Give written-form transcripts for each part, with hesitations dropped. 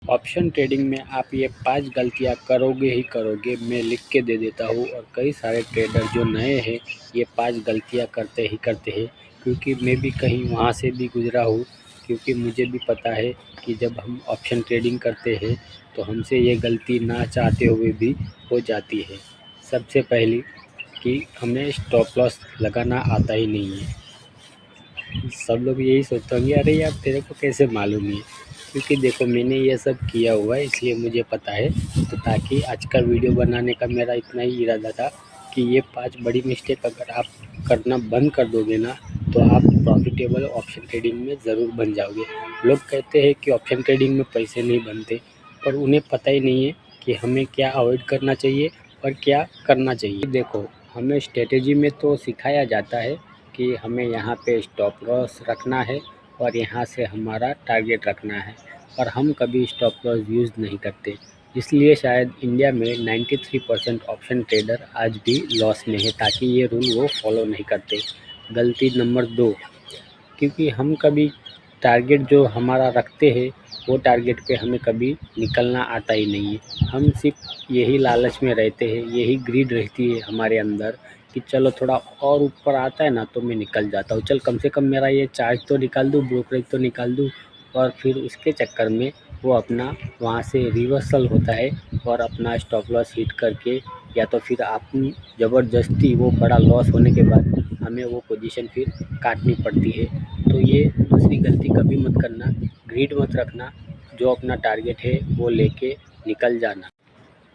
Option trading में आप ये 5 गलतियाँ करोगे ही करोगे, मैं लिख के दे देता हूँ। और कई सारे ट्रेडर जो नए हैं ये 5 गलतियाँ करते ही करते हैं, क्योंकि मैं भी कहीं वहाँ से भी गुज़रा हूँ। क्योंकि मुझे भी पता है कि जब हम ऑप्शन ट्रेडिंग करते हैं तो हमसे ये गलती ना चाहते हुए भी हो जाती है। सबसे पहली कि हमें स्टॉप लॉस लगाना आता ही नहीं है। सब लोग यही सोचते होंगे, अरे यार तेरे को कैसे मालूम है? क्योंकि देखो मैंने ये सब किया हुआ है, इसलिए मुझे पता है। तो ताकि आज का वीडियो बनाने का मेरा इतना ही इरादा था कि ये 5 बड़ी मिस्टेक अगर आप करना बंद कर दोगे ना, तो आप प्रॉफिटेबल ऑप्शन ट्रेडिंग में ज़रूर बन जाओगे। लोग कहते हैं कि ऑप्शन ट्रेडिंग में पैसे नहीं बनते, पर उन्हें पता ही नहीं है कि हमें क्या अवॉइड करना चाहिए और क्या करना चाहिए। देखो, हमें स्ट्रेटेजी में तो सिखाया जाता है कि हमें यहाँ पे स्टॉप लॉस रखना है और यहाँ से हमारा टारगेट रखना है, और हम कभी स्टॉप लॉस यूज़ नहीं करते। इसलिए शायद इंडिया में 93% ऑप्शन ट्रेडर आज भी लॉस में है, ताकि ये रूल वो फॉलो नहीं करते। गलती नंबर 2, क्योंकि हम कभी टारगेट जो हमारा रखते हैं वो टारगेट पे हमें कभी निकलना आता ही नहीं है। हम सिर्फ यही लालच में रहते हैं, यही ग्रीड रहती है हमारे अंदर कि चलो थोड़ा और ऊपर आता है ना तो मैं निकल जाता हूँ, चल कम से कम मेरा ये चार्ज तो निकाल दूँ, ब्रोकरेज तो निकाल दूँ। और फिर उसके चक्कर में वो अपना वहाँ से रिवर्सल होता है और अपना स्टॉप लॉस हिट करके, या तो फिर आप ज़बरदस्ती वो बड़ा लॉस होने के बाद हमें वो पोजीशन फिर काटनी पड़ती है। तो ये दूसरी गलती कभी मत करना, ग्रीड मत रखना, जो अपना टारगेट है वो लेके निकल जाना।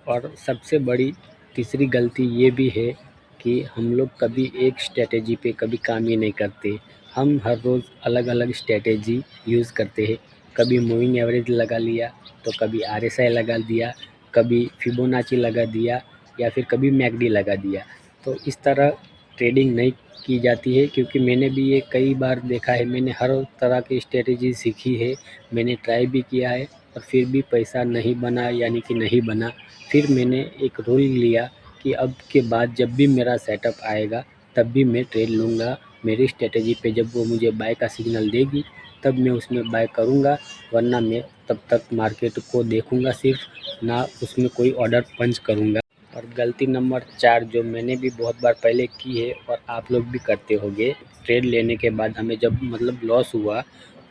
और सबसे बड़ी तीसरी गलती ये भी है कि हम लोग कभी एक स्ट्रेटेजी पे कभी काम ही नहीं करते। हम हर रोज़ अलग अलग स्ट्रेटेजी यूज़ करते हैं। कभी मूविंग एवरेज लगा लिया, तो कभी आरएसआई लगा दिया, कभी फिबोनाची लगा दिया, या फिर कभी मैकडी लगा दिया। तो इस तरह ट्रेडिंग नहीं की जाती है, क्योंकि मैंने भी ये कई बार देखा है। मैंने हर तरह की स्ट्रेटेजी सीखी है, मैंने ट्राई भी किया है, और फिर भी पैसा नहीं बना, यानी कि नहीं बना। फिर मैंने एक रूल लिया कि अब के बाद जब भी मेरा सेटअप आएगा तब भी मैं ट्रेड लूँगा। मेरी स्ट्रेटेजी पे जब वो मुझे बाय का सिग्नल देगी तब मैं उसमें बाय करूँगा, वरना मैं तब तक मार्केट को देखूँगा सिर्फ, ना उसमें कोई ऑर्डर पंच करूँगा। और गलती नंबर 4 जो मैंने भी बहुत बार पहले की है और आप लोग भी करते होंगे, ट्रेड लेने के बाद हमें जब मतलब लॉस हुआ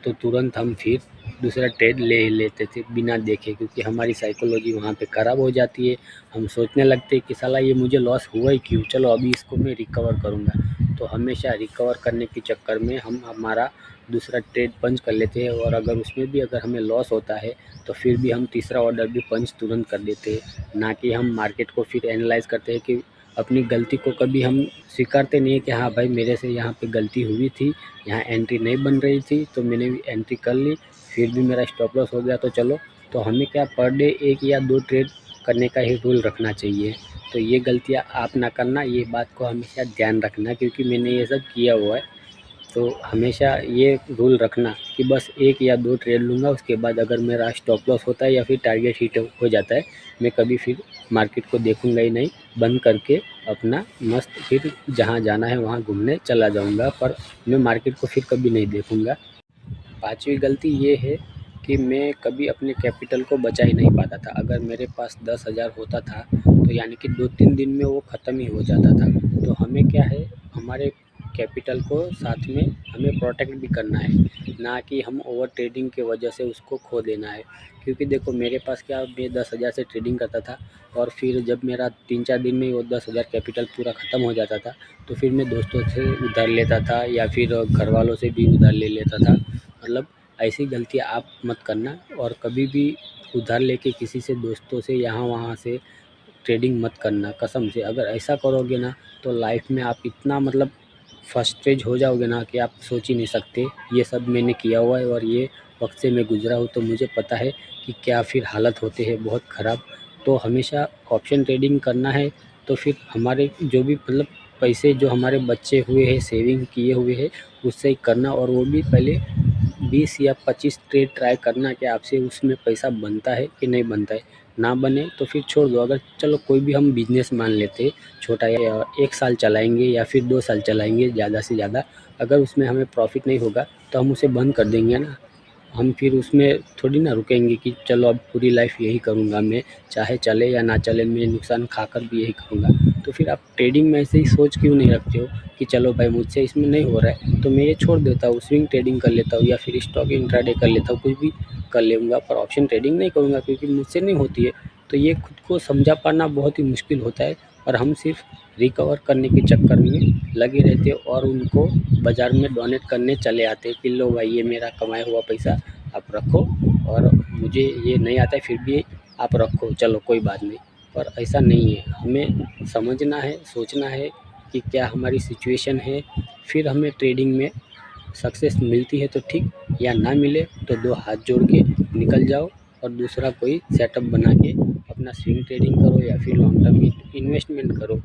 तो तुरंत हम फिर दूसरा ट्रेड ले ही लेते थे बिना देखे, क्योंकि हमारी साइकोलॉजी वहाँ पे ख़राब हो जाती है। हम सोचने लगते हैं कि साला ये मुझे लॉस हुआ ही क्यों, चलो अभी इसको मैं रिकवर करूँगा। तो हमेशा रिकवर करने के चक्कर में हम हमारा दूसरा ट्रेड पंच कर लेते हैं, और अगर उसमें भी अगर हमें लॉस होता है तो फिर भी हम तीसरा ऑर्डर भी पंच तुरंत कर देते हैं। ना कि हम मार्केट को फिर एनालाइज़ करते हैं कि अपनी गलती को कभी हम स्वीकारते नहीं है कि हाँ भाई मेरे से यहाँ पे गलती हुई थी, यहाँ एंट्री नहीं बन रही थी तो मैंने भी एंट्री कर ली, फिर भी मेरा स्टॉप लॉस हो गया तो चलो। तो हमें क्या पर डे 1 या 2 ट्रेड करने का ही रूल रखना चाहिए। तो ये गलतियाँ आप ना करना, ये बात को हमेशा ध्यान रखना, क्योंकि मैंने ये सब किया हुआ है। तो हमेशा ये रूल रखना कि बस 1 या 2 ट्रेड लूँगा, उसके बाद अगर मेरा स्टॉप लॉस होता है या फिर टारगेट हिट हो जाता है, मैं कभी फिर मार्केट को देखूँगा ही नहीं, बंद करके अपना मस्त फिर जहाँ जाना है वहाँ घूमने चला जाऊँगा, पर मैं मार्केट को फिर कभी नहीं देखूँगा। 5वीं गलती ये है कि मैं कभी अपने कैपिटल को बचा ही नहीं पाता था। अगर मेरे पास 10,000 होता था तो यानी कि 2-3 दिन में वो ख़त्म ही हो जाता था। तो हमें क्या है, हमारे कैपिटल को साथ में हमें प्रोटेक्ट भी करना है, ना कि हम ओवर ट्रेडिंग की वजह से उसको खो देना है। क्योंकि देखो मेरे पास क्या, मैं 10,000 से ट्रेडिंग करता था, और फिर जब मेरा 3-4 दिन में वो 10,000 कैपिटल पूरा ख़त्म हो जाता था तो फिर मैं दोस्तों से उधार लेता था या फिर घर वालों से भी उधार ले लेता था। मतलब ऐसी गलतियाँ आप मत करना, और कभी भी उधार लेके किसी से, दोस्तों से, यहाँ वहाँ से ट्रेडिंग मत करना कसम से। अगर ऐसा करोगे ना तो लाइफ में आप इतना मतलब फ्रस्ट्रेट हो जाओगे ना कि आप सोच ही नहीं सकते। ये सब मैंने किया हुआ है और ये वक्त से मैं गुजरा हूँ, तो मुझे पता है कि क्या फिर हालत होते हैं बहुत ख़राब। तो हमेशा ऑप्शन ट्रेडिंग करना है तो फिर हमारे जो भी मतलब पैसे जो हमारे बचे हुए हैं, सेविंग किए हुए हैं, उससे ही करना। और वो भी पहले 20 या 25 ट्रेड ट्राई करना कि आपसे उसमें पैसा बनता है कि नहीं बनता है। ना बने तो फिर छोड़ दो। अगर चलो कोई भी हम बिज़नेस मान लेते छोटा, या 1 साल चलाएँगे या फिर 2 साल चलाएँगे ज़्यादा से ज़्यादा, अगर उसमें हमें प्रॉफ़िट नहीं होगा तो हम उसे बंद कर देंगे ना। हम फिर उसमें थोड़ी ना रुकेंगे कि चलो अब पूरी लाइफ यही करूँगा मैं, चाहे चले या ना चले, मैं नुकसान खाकर भी यही करूँगा। तो फिर आप ट्रेडिंग में ऐसे ही सोच क्यों नहीं रखते हो कि चलो भाई मुझसे इसमें नहीं हो रहा है तो मैं ये छोड़ देता हूँ, स्विंग ट्रेडिंग कर लेता हूँ या फिर स्टॉक इंट्राडे कर लेता हूँ, कुछ भी कर लूँगा, पर ऑप्शन ट्रेडिंग नहीं करूँगा क्योंकि मुझसे नहीं होती है। तो ये खुद को समझा पाना बहुत ही मुश्किल होता है और हम सिर्फ रिकवर करने के चक्कर में लगे रहते और उनको बाज़ार में डोनेट करने चले आते कि लो भाई ये मेरा कमाया हुआ पैसा आप रखो और मुझे ये नहीं आता है फिर भी आप रखो, चलो कोई बात नहीं। पर ऐसा नहीं है, हमें समझना है, सोचना है कि क्या हमारी सिचुएशन है, फिर हमें ट्रेडिंग में सक्सेस मिलती है तो ठीक, या ना मिले तो दो हाथ जोड़ के निकल जाओ और दूसरा कोई सेटअप बना के अपना स्विंग ट्रेडिंग करो या फिर लॉन्ग टर्म इन्वेस्टमेंट करो।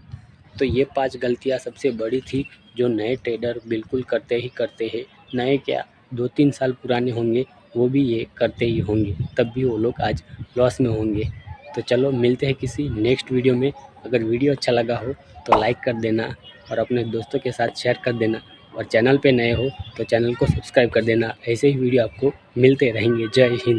तो ये 5 गलतियाँ सबसे बड़ी थी जो नए ट्रेडर बिल्कुल करते ही करते हैं। नए क्या 2-3 साल पुराने होंगे वो भी ये करते ही होंगे, तब भी वो लोग आज लॉस में होंगे। तो चलो मिलते हैं किसी नेक्स्ट वीडियो में। अगर वीडियो अच्छा लगा हो तो लाइक कर देना और अपने दोस्तों के साथ शेयर कर देना और चैनल पे नए हो तो चैनल को सब्सक्राइब कर देना। ऐसे ही वीडियो आपको मिलते रहेंगे। जय हिंद।